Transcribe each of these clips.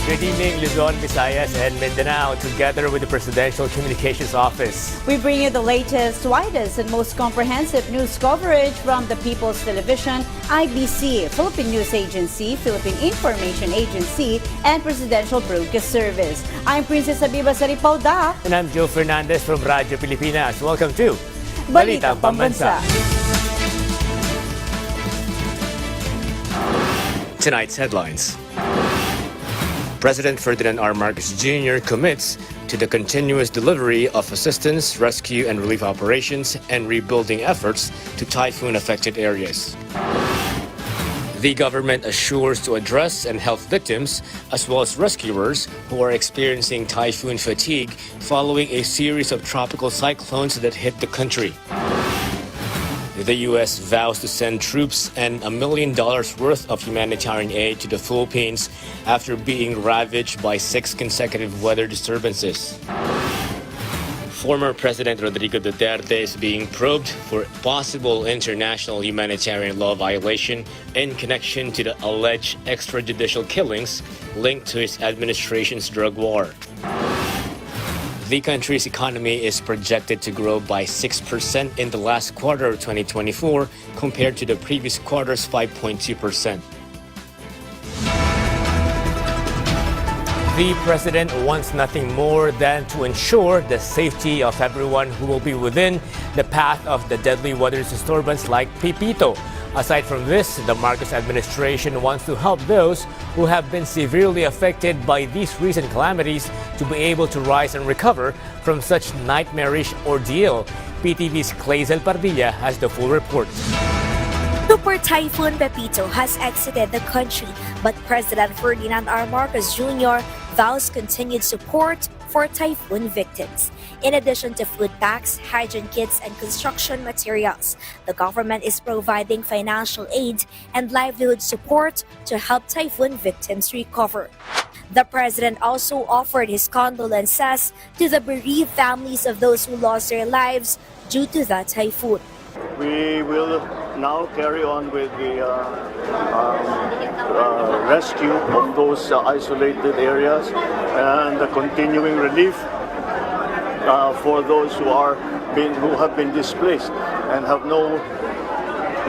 Good evening, Luzon, Visayas, and Mindanao, together with the Presidential Communications Office. We bring you the latest, widest, and most comprehensive news coverage from the People's Television, IBC, Philippine News Agency, Philippine Information Agency, and Presidential Broadcast Service. I'm Princess Abiba Saripauda. And I'm Joe Fernandez from Radyo Pilipinas. Welcome to Balitang Pambansa. Tonight's headlines. President Ferdinand R. Marcos Jr. commits to the continuous delivery of assistance, rescue and relief operations, and rebuilding efforts to typhoon-affected areas. The government assures to address and help victims, as well as rescuers who are experiencing typhoon fatigue following a series of tropical cyclones that hit the country. The U.S. vows to send troops and $1 million worth of humanitarian aid to the Philippines after being ravaged by 6 consecutive weather disturbances. Former President Rodrigo Duterte is being probed for possible international humanitarian law violation in connection to the alleged extrajudicial killings linked to his administration's drug war. The country's economy is projected to grow by 6% in the last quarter of 2024 compared to the previous quarter's 5.2%. The president wants nothing more than to ensure the safety of everyone who will be within the path of the deadly weather disturbance like Pipito. Aside from this, the Marcos administration wants to help those who have been severely affected by these recent calamities to be able to rise and recover from such nightmarish ordeal. PTV's Clazel Pardilla has the full report. Super Typhoon Pepito has exited the country, but President Ferdinand R. Marcos Jr. vows continued support for typhoon victims. In addition to food packs, hygiene kits, and construction materials, the government is providing financial aid and livelihood support to help typhoon victims recover. The president also offered his condolences to the bereaved families of those who lost their lives due to the typhoon. We will now carry on with the rescue of those isolated areas and the continuing relief for those who have been displaced and have no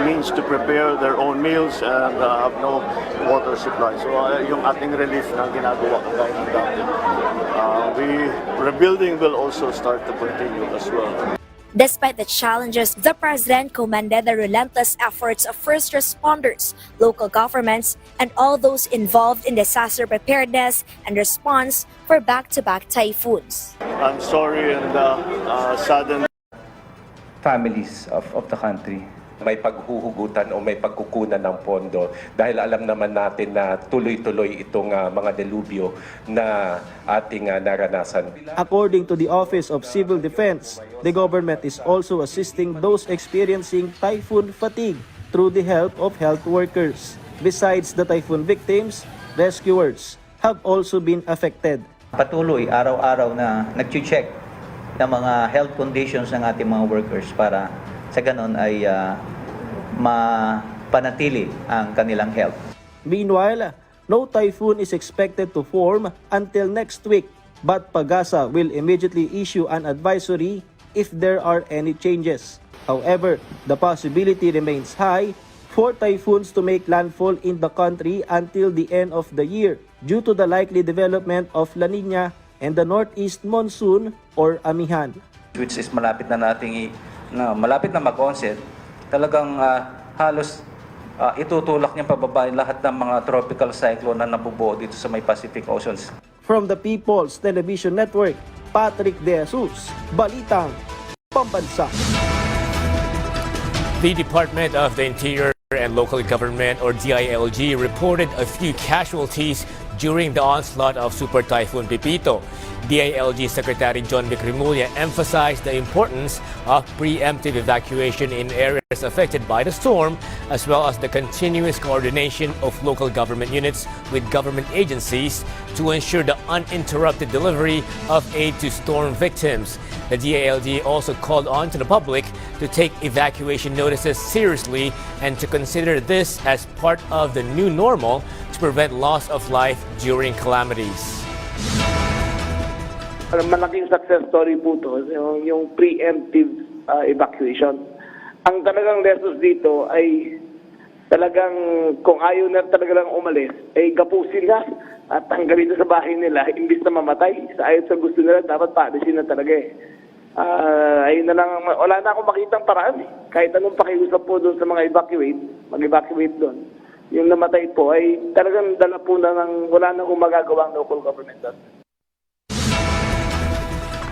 means to prepare their own meals and have no water supply. So yung ating relief na ginagawa kagaya ng dati. Rebuilding will also start to continue as well. Despite the challenges, the president commended the relentless efforts of first responders, local governments, and all those involved in disaster preparedness and response for back-to-back typhoons. I'm sorry and saddened. Families of the country. May paghuhugutan o may pagkukunan ng pondo dahil alam naman natin na tuloy-tuloy itong mga delubyo na ating naranasan. According to the Office of Civil Defense, the government is also assisting those experiencing typhoon fatigue through the help of health workers. Besides the typhoon victims, rescuers have also been affected. Patuloy araw-araw na nag-check ng mga health conditions ng ating mga workers para sa ganon ay mapanatili ang kanilang health. Meanwhile, no typhoon is expected to form until next week, but PAGASA will immediately issue an advisory if there are any changes. However, the possibility remains high for typhoons to make landfall in the country until the end of the year due to the likely development of La Nina and the northeast monsoon or amihan. Which is malapit na mag-onset, talagang halos itutulak niya pababa lahat ng mga tropical cyclone na nabubuo dito sa may Pacific Oceans. From the People's Television Network, Patrick De Jesus, Balitang, Pambansa. The Department of the Interior and Local Government, or DILG, reported a few casualties during the onslaught of Super Typhoon Pipito. DILG Secretary John Vicremulia emphasized the importance of preemptive evacuation in areas affected by the storm, as well as the continuous coordination of local government units with government agencies to ensure the uninterrupted delivery of aid to storm victims. The DILG also called on to the public to take evacuation notices seriously and to consider this as part of the new normal to prevent loss of life during calamities. Malaking success story po to, yung preemptive evacuation. Ang talagang lessons dito ay talagang kung ayaw na talaga lang umalis, ay gapusin na at tanggalin na sa bahay nila, imbis na mamatay. Ayon sa gusto nila, dapat paalisin na talaga eh. Ayun na lang, wala na akong makitang paraan eh. Kahit anong pakiusap po doon sa mga mag-evacuate doon. Yung namatay po ay talagang dala po na ng, wala na akong magagawa ang local government doon.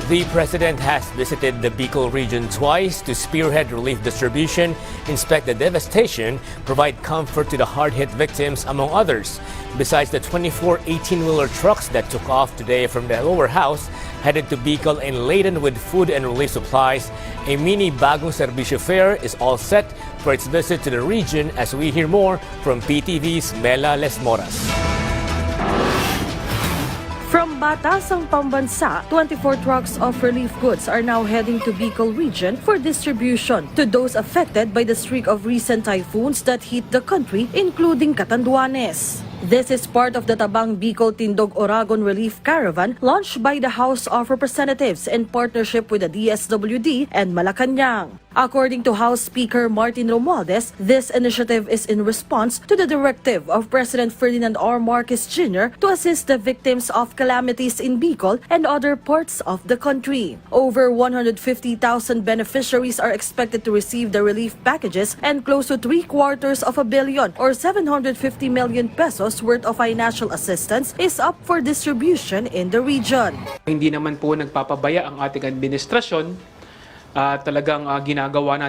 The president has visited the Bicol region twice to spearhead relief distribution, inspect the devastation, provide comfort to the hard-hit victims, among others. Besides the 24 18-wheeler trucks that took off today from the lower house, headed to Bicol and laden with food and relief supplies, a mini Bagong Servicio Fair is all set for its visit to the region, as we hear more from PTV's Mela Lesmoras. From Batasang Pambansa, 24 trucks of relief goods are now heading to Bicol region for distribution to those affected by the streak of recent typhoons that hit the country, including Catanduanes. This is part of the Tabang Bicol Tindog Oragon Relief Caravan launched by the House of Representatives in partnership with the DSWD and Malacanang. According to House Speaker Martin Romualdez, this initiative is in response to the directive of President Ferdinand R. Marcos Jr. to assist the victims of calamities in Bicol and other parts of the country. Over 150,000 beneficiaries are expected to receive the relief packages, and close to 750 million or 750 million pesos worth of financial assistance is up for distribution in the region. Hindi naman po nagpapabaya ang ating administrasyon. Talagang ginagawa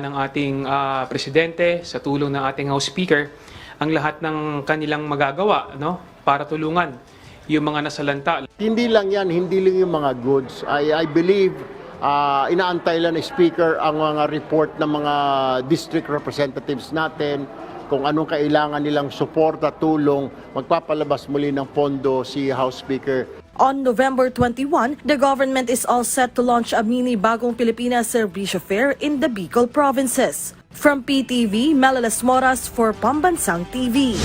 ng ating presidente sa tulong ng ating House Speaker ang lahat ng kanilang magagawa, no, para tulungan yung mga nasalanta. Hindi lang yan, hindi lang yung mga goods. I believe inaantay lang ng Speaker ang mga report ng mga district representatives natin, kung anong kailangan nilang suporta, tulong, magpapalabas muli ng pondo si House Speaker. On November 21, the government is all set to launch a mini Bagong Pilipinas Servicio Fair in the Bicol provinces. From PTV, Mela Lesmoras for Pambansang TV.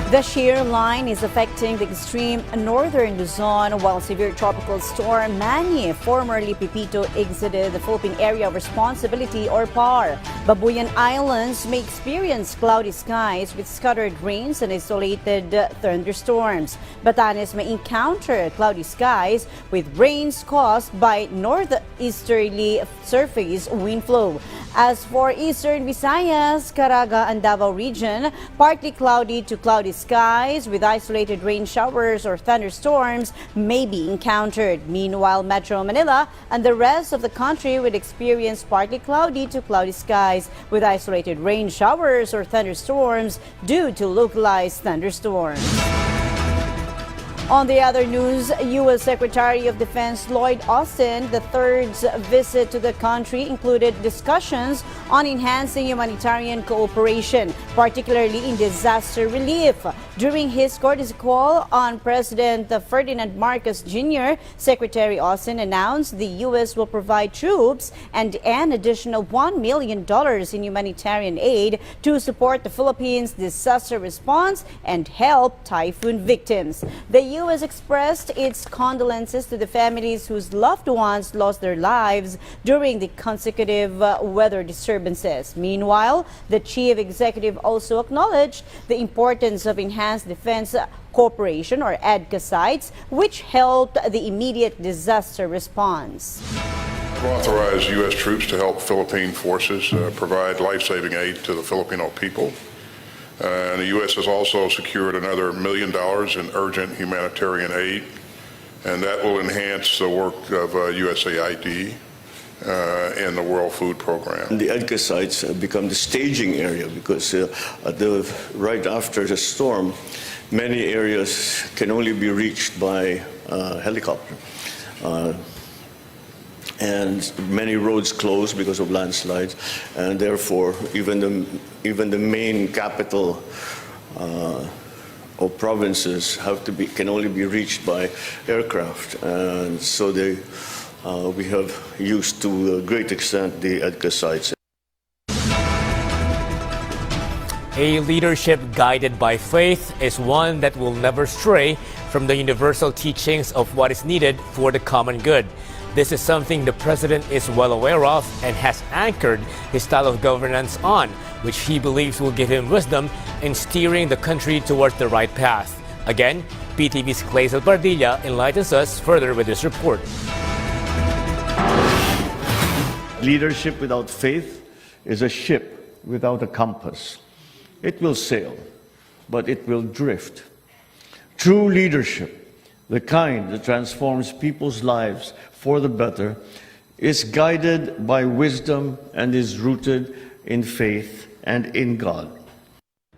The shear line is affecting the extreme northern Luzon, while severe tropical storm Manny, formerly Pipito, exited the Philippine Area of Responsibility or PAR. Babuyan Islands may experience cloudy skies with scattered rains and isolated thunderstorms. Batanes may encounter cloudy skies with rains caused by northeasterly surface wind flow. As for eastern Visayas, Caraga and Davao region, partly cloudy to cloudy skies with isolated rain showers or thunderstorms may be encountered. Meanwhile, Metro Manila and the rest of the country would experience partly cloudy to cloudy skies with isolated rain showers or thunderstorms due to localized thunderstorms. On the other news, U.S. Secretary of Defense Lloyd Austin III's visit to the country included discussions on enhancing humanitarian cooperation, particularly in disaster relief. During his courtesy call on President Ferdinand Marcos Jr., Secretary Austin announced the U.S. will provide troops and an additional $1 million in humanitarian aid to support the Philippines' disaster response and help typhoon victims. The U.S. expressed its condolences to the families whose loved ones lost their lives during the consecutive weather disturbances. Meanwhile, the chief executive also acknowledged the importance of enhanced defense cooperation or advocacy, which helped the immediate disaster response. Authorized U.S. troops to help Philippine forces provide life-saving aid to the Filipino people. And the U.S. has also secured another $1 million in urgent humanitarian aid, and that will enhance the work of USAID and the World Food Program. The EDCA sites have become the staging area because right after the storm, many areas can only be reached by helicopter. And many roads closed because of landslides, and therefore even the main capital of provinces can only be reached by aircraft, and so we have used to a great extent the EDCA sites. A leadership guided by faith is one that will never stray from the universal teachings of what is needed for the common good. This is something the president is well aware of and has anchored his style of governance on, which he believes will give him wisdom in steering the country towards the right path. Again, PTV's Clazel Bardilla enlightens us further with this report. Leadership without faith is a ship without a compass. It will sail, but it will drift. True leadership, the kind that transforms people's lives for the better, is guided by wisdom and is rooted in faith and in God.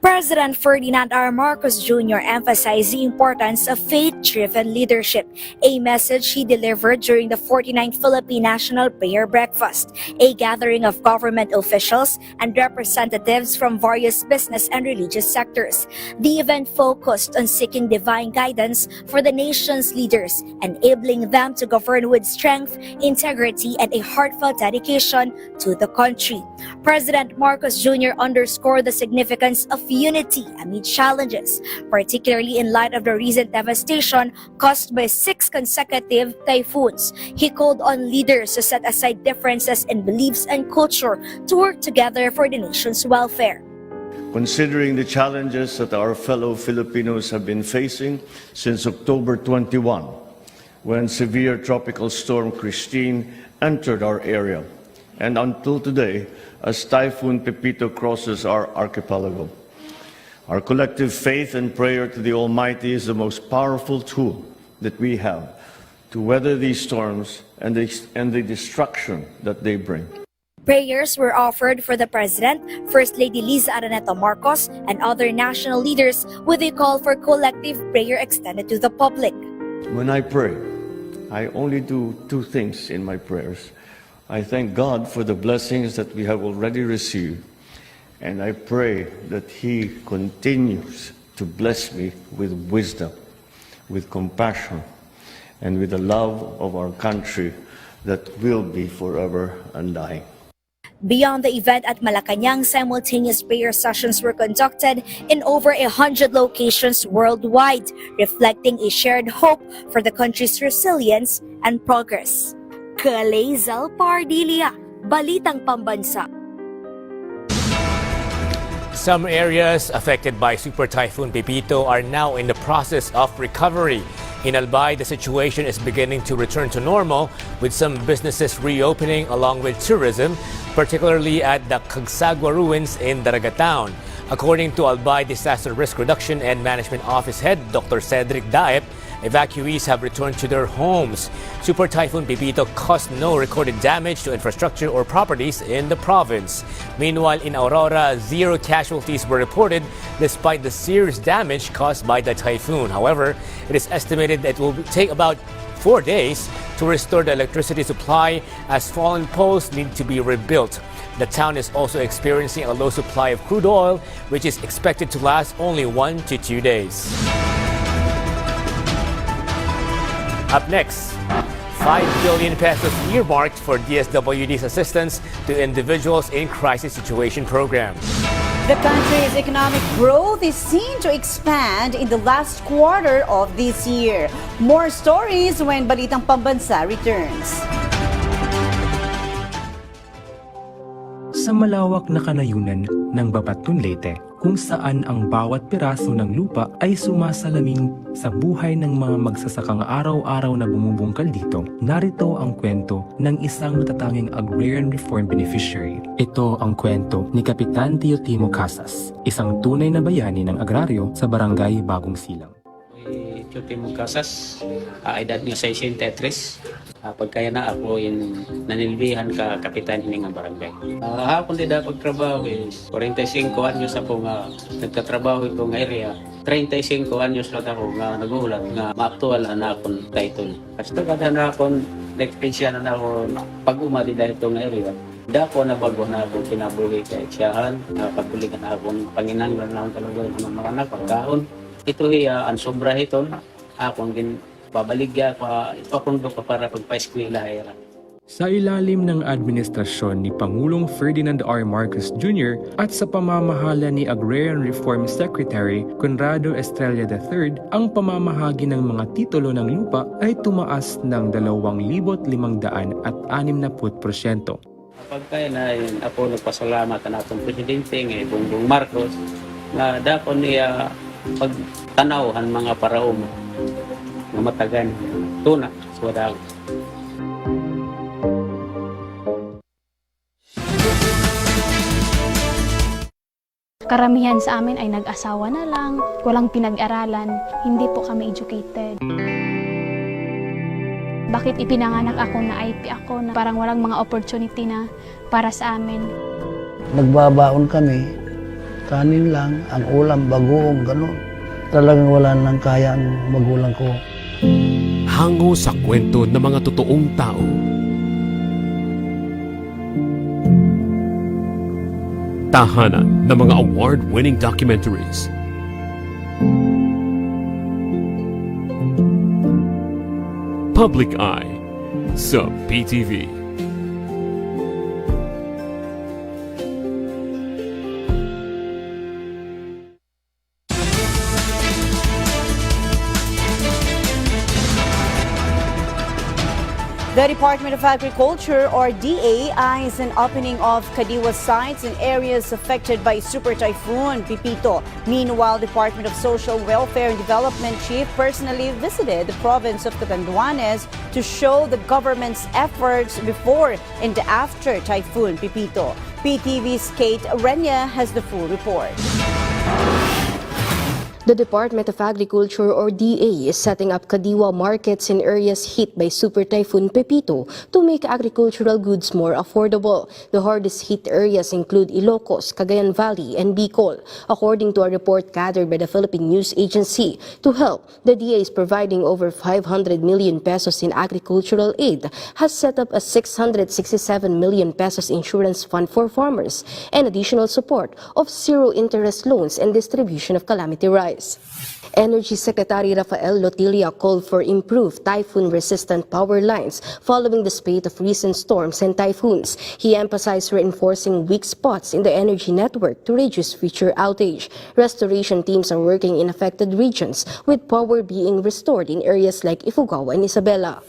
President Ferdinand R. Marcos Jr. emphasized the importance of faith-driven leadership, a message he delivered during the 49th Philippine National Prayer Breakfast, a gathering of government officials and representatives from various business and religious sectors. The event focused on seeking divine guidance for the nation's leaders, enabling them to govern with strength, integrity, and a heartfelt dedication to the country. President Marcos Jr. underscored the significance of unity amid challenges, particularly in light of the recent devastation caused by 6 consecutive typhoons. He called on leaders to set aside differences in beliefs and culture to work together for the nation's welfare. Considering the challenges that our fellow Filipinos have been facing since October 21, when severe tropical storm Christine entered our area, and until today, as Typhoon Pepito crosses our archipelago. Our collective faith and prayer to the Almighty is the most powerful tool that we have to weather these storms and the destruction that they bring. Prayers were offered for the President, First Lady Liza Araneta Marcos, and other national leaders with a call for collective prayer extended to the public. When I pray, I only do 2 things in my prayers. I thank God for the blessings that we have already received, and I pray that He continues to bless me with wisdom, with compassion, and with the love of our country that will be forever undying. Beyond the event at Malacanang, simultaneous prayer sessions were conducted in over 100 locations worldwide, reflecting a shared hope for the country's resilience and progress. Clazel Bardilla, Balitang Pambansa. Some areas affected by Super Typhoon Pepito are now in the process of recovery. In Albay, the situation is beginning to return to normal, with some businesses reopening along with tourism, particularly at the Cagsagua ruins in Daragatown. According to Albay Disaster Risk Reduction and Management Office Head Dr. Cedric Daep, evacuees have returned to their homes. Super Typhoon Pepito caused no recorded damage to infrastructure or properties in the province. Meanwhile, in Aurora, 0 casualties were reported despite the serious damage caused by the typhoon. However, it is estimated that it will take about 4 days to restore the electricity supply as fallen poles need to be rebuilt. The town is also experiencing a low supply of crude oil, which is expected to last only 1 to 2 days. Up next, 5 billion pesos earmarked for DSWD's assistance to individuals in crisis situation program. The country's economic growth is seen to expand in the last quarter of this year. More stories when Balitang Pambansa returns. Sa malawak na kanayunan ng Babatun Leyte, kung saan ang bawat piraso ng lupa ay sumasalamin sa buhay ng mga magsasakang araw-araw na bumubungkal dito, narito ang kwento ng isang natatanging Agrarian Reform Beneficiary. Ito ang kwento ni Kapitan Teotimo Casas, isang tunay na bayani ng agraryo sa barangay Bagong Silang. Teotimo Casas, edad niya 63. Pagkaya na ako nanilbihan ka kapitan hining nga barangay. Hapon din na pagtrabaho 45 anyos ako nga nagtatrabaho ito nga area. 35 anyos lang ako nga nagulat nga maaktual na akong title. Kasi kada na akong na-experience na ako pag-umali dahil ito nga area. Dako na bago na akong kinabuhi kay siyahan, pagbulikan na akong panginanglan na akong talaga ng mga anak, pagkaon. Ito ang sobra ito, akong babaligya pa ipapundo pa para pagpa-eskwela era. Sa ilalim ng administrasyon ni Pangulong Ferdinand R. Marcos Jr. at sa pamamahala ni Agrarian Reform Secretary Conrado Estrella III, ang pamamahagi ng mga titulo ng lupa ay tumaas ng 2,560%. Pagkaya na ako nagpasalamat na atong presidente ng Bongbong Marcos na dapat niya pagtanawhan mga paraom na matagan tuna sa wadang. Karamihan sa amin ay nag-asawa na lang, walang pinag-aralan, hindi po kami educated. Bakit ipinanganak ako na IP ako na parang walang mga opportunity na para sa amin? Nagbabaon kami, kanin lang, ang ulam, bagong, gano'n. Talagang wala nang kaya ang magulang ko. Hango sa kwento ng mga totoong tao. Tahanan ng mga award-winning documentaries. Public Eye sa PTV. The Department of Agriculture, or DA, eyes an opening of Kadiwa sites in areas affected by Super Typhoon Pipito. Meanwhile, Department of Social Welfare and Development Chief personally visited the province of Catanduanes to show the government's efforts before and after Typhoon Pipito. PTV's Kate Renya has the full report. The Department of Agriculture, or DA, is setting up Kadiwa markets in areas hit by Super Typhoon Pepito to make agricultural goods more affordable. The hardest hit areas include Ilocos, Cagayan Valley, and Bicol. According to a report gathered by the Philippine News Agency, to help, the DA is providing over 500 million pesos in agricultural aid, has set up a 667 million pesos insurance fund for farmers, and additional support of zero-interest loans and distribution of calamity rice. Energy Secretary Rafael Lotilia called for improved typhoon-resistant power lines following the spate of recent storms and typhoons. He emphasized reinforcing weak spots in the energy network to reduce future outage. Restoration teams are working in affected regions, with power being restored in areas like Ifugao and Isabela.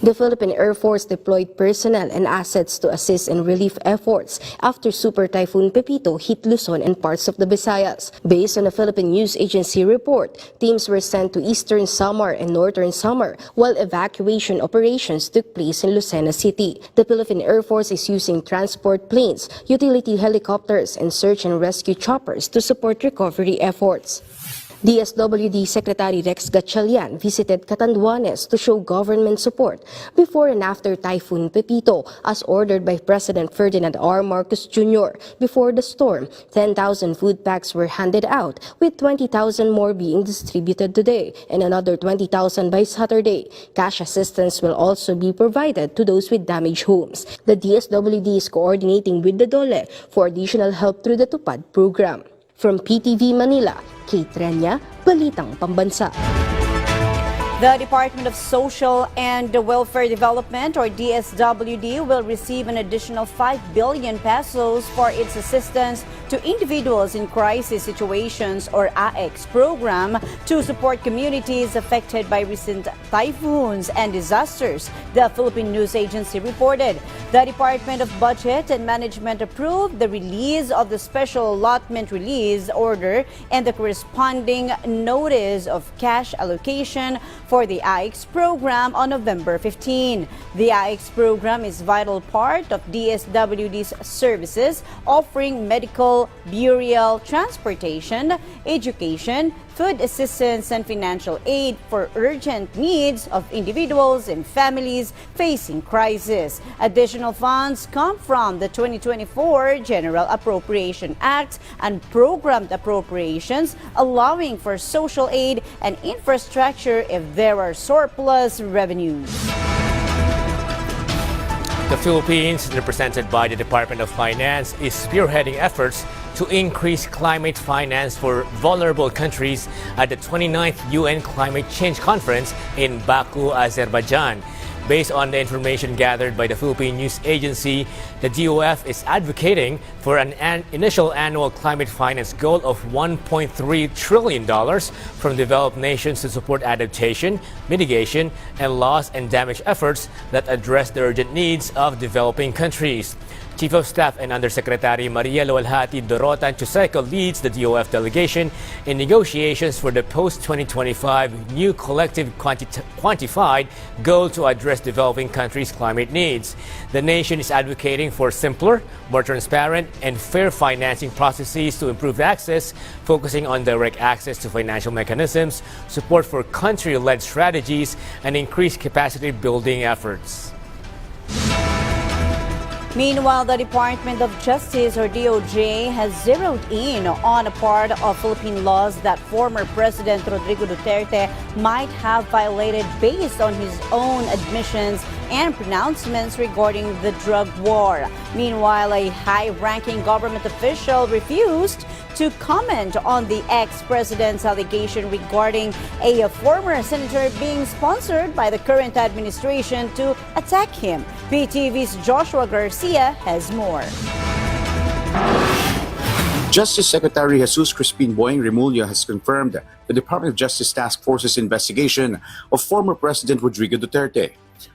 The Philippine Air Force deployed personnel and assets to assist in relief efforts after Super Typhoon Pepito hit Luzon and parts of the Visayas. Based on a Philippine News Agency report, teams were sent to Eastern Samar and Northern Samar, while evacuation operations took place in Lucena City. The Philippine Air Force is using transport planes, utility helicopters, and search and rescue choppers to support recovery efforts. DSWD Secretary Rex Gatchalian visited Catanduanes to show government support before and after Typhoon Pepito, as ordered by President Ferdinand R. Marcos Jr. Before the storm, 10,000 food packs were handed out, with 20,000 more being distributed today and another 20,000 by Saturday. Cash assistance will also be provided to those with damaged homes. The DSWD is coordinating with the DOLE for additional help through the Tupad program. From PTV Manila, Kate Renya, Balitang, Pambansa. The Department of Social and Welfare Development, or DSWD, will receive an additional 5 billion pesos for its assistance to individuals in crisis situations, or AX program, to support communities affected by recent typhoons and disasters, the Philippine News Agency reported. The Department of Budget and Management approved the release of the special allotment release order and the corresponding notice of cash allocation for the AX program on November 15. The AX program is a vital part of DSWD's services, offering medical, burial, transportation, education, food assistance, and financial aid for urgent needs of individuals and families facing crisis. Additional funds come from the 2024 General Appropriation Act and programmed appropriations, allowing for social aid and infrastructure if there are surplus revenues. The Philippines, represented by the Department of Finance, is spearheading efforts to increase climate finance for vulnerable countries at the 29th UN Climate Change Conference in Baku, Azerbaijan. Based on the information gathered by the Philippine News Agency, the DOF is advocating for an initial annual climate finance goal of $1.3 trillion from developed nations to support adaptation, mitigation, and loss and damage efforts that address the urgent needs of developing countries. Chief of Staff and Undersecretary Maria Lualhati Dorotan Chuseco leads the DOF delegation in negotiations for the post-2025 new collective quantified goal to address developing countries' climate needs. The nation is advocating for simpler, more transparent, and fair financing processes to improve access, focusing on direct access to financial mechanisms, support for country-led strategies, and increased capacity building efforts. Meanwhile, the Department of Justice, or DOJ, has zeroed in on a part of Philippine laws that former President Rodrigo Duterte might have violated based on his own admissions and pronouncements regarding the drug war. Meanwhile, a high-ranking government official refused to comment on the ex-president's allegation regarding a former senator being sponsored by the current administration to attack him. PTV's Joshua Garcia has more. Justice Secretary Jesus Crispin Boying Remulla has confirmed the Department of Justice Task Force's investigation of former President Rodrigo Duterte.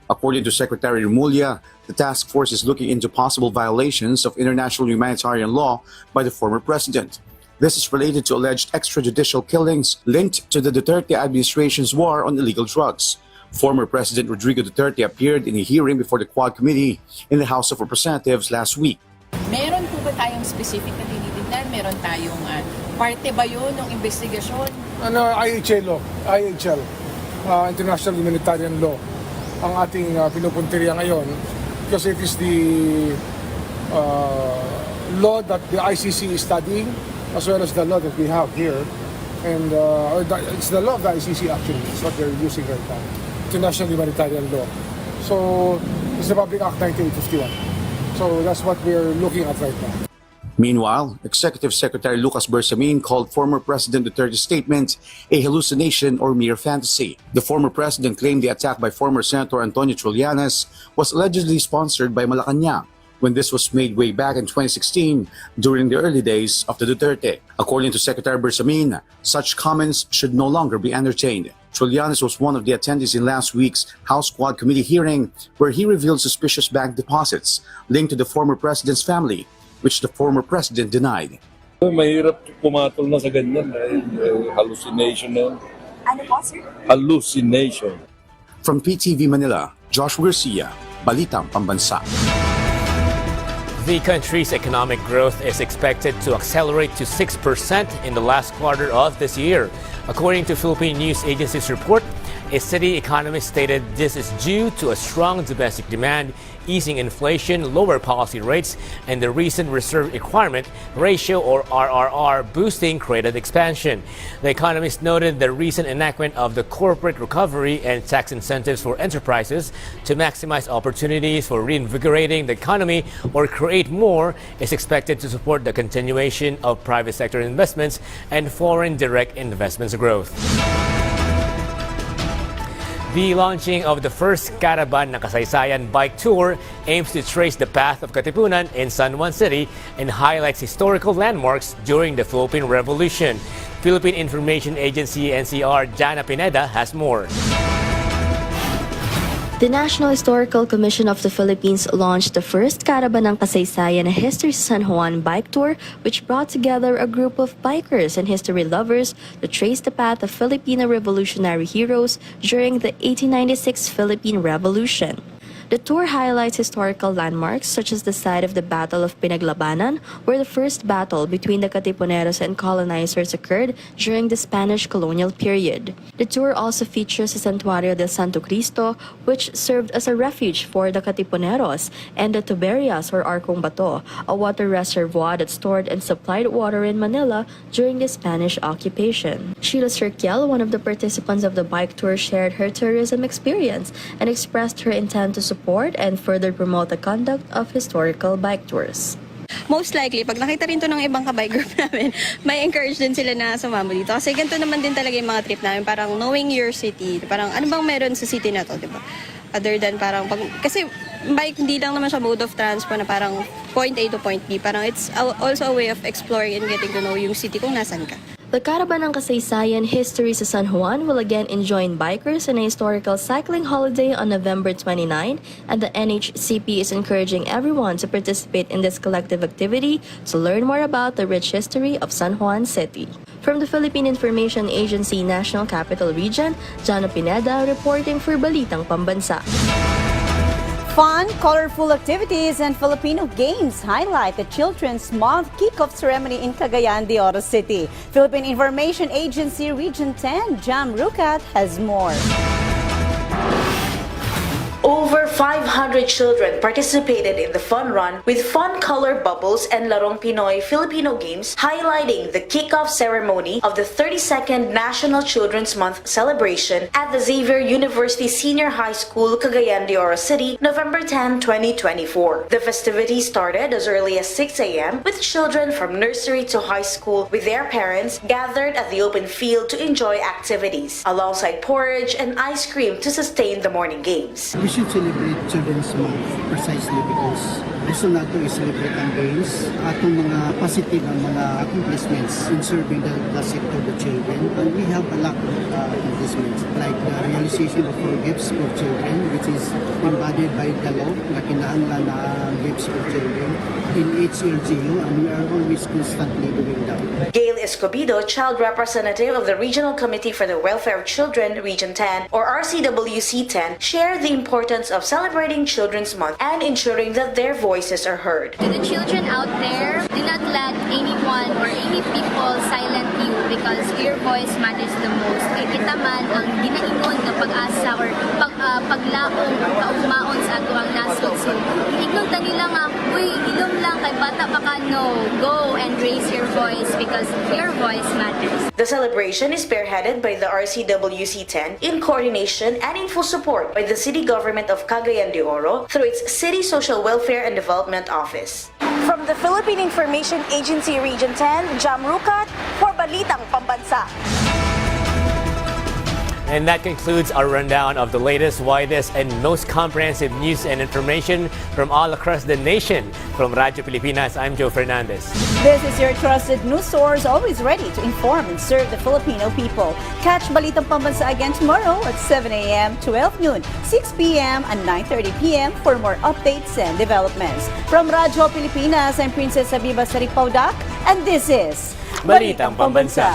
According to Secretary Remulla, the task force is looking into possible violations of international humanitarian law by the former president. This is related to alleged extrajudicial killings linked to the Duterte administration's war on illegal drugs. Former President Rodrigo Duterte appeared in a hearing before the Quad Committee in the House of Representatives last week. Meron po ba tayong specific na tinitignan? Meron tayong parte ba yun ng investigasyon? IHL law, International Humanitarian Law, ang ating pinupuntirya ngayon because it is the law that the ICC is studying as well as the law that we have here. And it's the law of the ICC actually, it's what they're using right now. International Humanitarian Law. So, it's the Public Act 1951. So, that's what we're looking at right now. Meanwhile, Executive Secretary Lucas Bersamin called former President Duterte's statement a hallucination or mere fantasy. The former president claimed the attack by former Senator Antonio Trillanes was allegedly sponsored by Malacanang, when this was made way back in 2016 during the early days of the Duterte. According to Secretary Bersamin, such comments should no longer be entertained. Trillanes was one of the attendees in last week's House Quad Committee hearing where he revealed suspicious bank deposits linked to the former president's family, which the former president denied. Mahirap pumatol na sa ganyan dahil hallucination na. Ano po, sir? Hallucination. From PTV Manila, Joshua Garcia, Balitang, Pambansa. The country's economic growth is expected to accelerate to 6% in the last quarter of this year. According to Philippine News Agency's report, a city economist stated this is due to a strong domestic demand, easing inflation, lower policy rates, and the recent reserve requirement ratio or RRR boosting credit expansion. The economist noted the recent enactment of the corporate recovery and tax incentives for enterprises to maximize opportunities for reinvigorating the economy or create more is expected to support the continuation of private sector investments and foreign direct investments growth. The launching of the first caravan na kasaysayan bike tour aims to trace the path of Katipunan in San Juan City and highlights historical landmarks during the Philippine Revolution. Philippine Information Agency NCR Jana Pineda has more. The National Historical Commission of the Philippines launched the first Caravan ng Kasaysayan History San Juan bike tour, which brought together a group of bikers and history lovers to trace the path of Filipino revolutionary heroes during the 1896 Philippine Revolution. The tour highlights historical landmarks such as the site of the Battle of Pinaglabanan, where the first battle between the Katipuneros and colonizers occurred during the Spanish colonial period. The tour also features the Santuario del Santo Cristo, which served as a refuge for the Katipuneros, and the Tuberias or Arcong Bato, a water reservoir that stored and supplied water in Manila during the Spanish occupation. Sheila Serkiel, one of the participants of the bike tour, shared her tourism experience and expressed her intent to support and further promote the conduct of historical bike tours. Most likely, pag nakita rin to ng ibang kabike group namin, may encourage din sila na sumama dito. Kasi ganito naman din talaga yung mga trip namin, parang knowing your city, parang ano bang meron sa city na to, di ba? Other than parang, kasi bike hindi lang naman siya mode of transport na parang point A to point B. Parang it's also a way of exploring and getting to know yung city kung nasan ka. The Caravan ng Kasaysayan History sa San Juan will again join bikers in a historical cycling holiday on November 29, and the NHCP is encouraging everyone to participate in this collective activity to learn more about the rich history of San Juan City. From the Philippine Information Agency National Capital Region, Jana Pineda reporting for Balitang Pambansa. Fun, colorful activities and Filipino games highlight the Children's Month kickoff ceremony in Cagayan de Oro City. Philippine Information Agency Region 10, Jam Rucat has more. Over 500 children participated in the fun run with fun color bubbles and Larong Pinoy Filipino games, highlighting the kickoff ceremony of the 32nd National Children's Month celebration at the Xavier University Senior High School, Cagayan de Oro City, November 10, 2024. The festivities started as early as 6 a.m. with children from nursery to high school with their parents gathered at the open field to enjoy activities, alongside porridge and ice cream to sustain the morning games. We should celebrate Children's Month precisely because gusto nato i-celebrate ang games, atong mga positive ang mga accomplishments in serving the sector of the children. And we have a lot of accomplishments like the realization of our gifts for children, which is embodied by the law na kinahanglan na gifts for children in each LGU, and we are always constantly doing that. Gail Escobedo, Child Representative of the Regional Committee for the Welfare of Children, Region 10, or RCWC 10, shared the importance of celebrating Children's Month and ensuring that their voices are heard. To the children out there, do not let anyone or any people silent you because your voice matters the most. Kay kita man ang ginaingon nga pag-asa or paglaong or kaugmaon sa ato ang nasod. So, ignon ta nila nga, uy, ilom lang kay bata pa ka, no. Go and raise your voice because your voice matters. The celebration is spearheaded by the RCWC 10 in coordination and in full support by the City Government of Cagayan de Oro through its City Social Welfare and Development Office. From the Philippine Information Agency Region 10, Jam Rucat for Balitang Pambansa. And that concludes our rundown of the latest, widest, and most comprehensive news and information from all across the nation. From Radyo Pilipinas, I'm Joe Fernandez. This is your trusted news source, always ready to inform and serve the Filipino people. Catch Balitang Pambansa again tomorrow at 7 a.m., 12 noon, 6 p.m., and 9:30 p.m. for more updates and developments. From Radyo Pilipinas, I'm Princess Habiba Saripaudak, and this is Balitang Pambansa.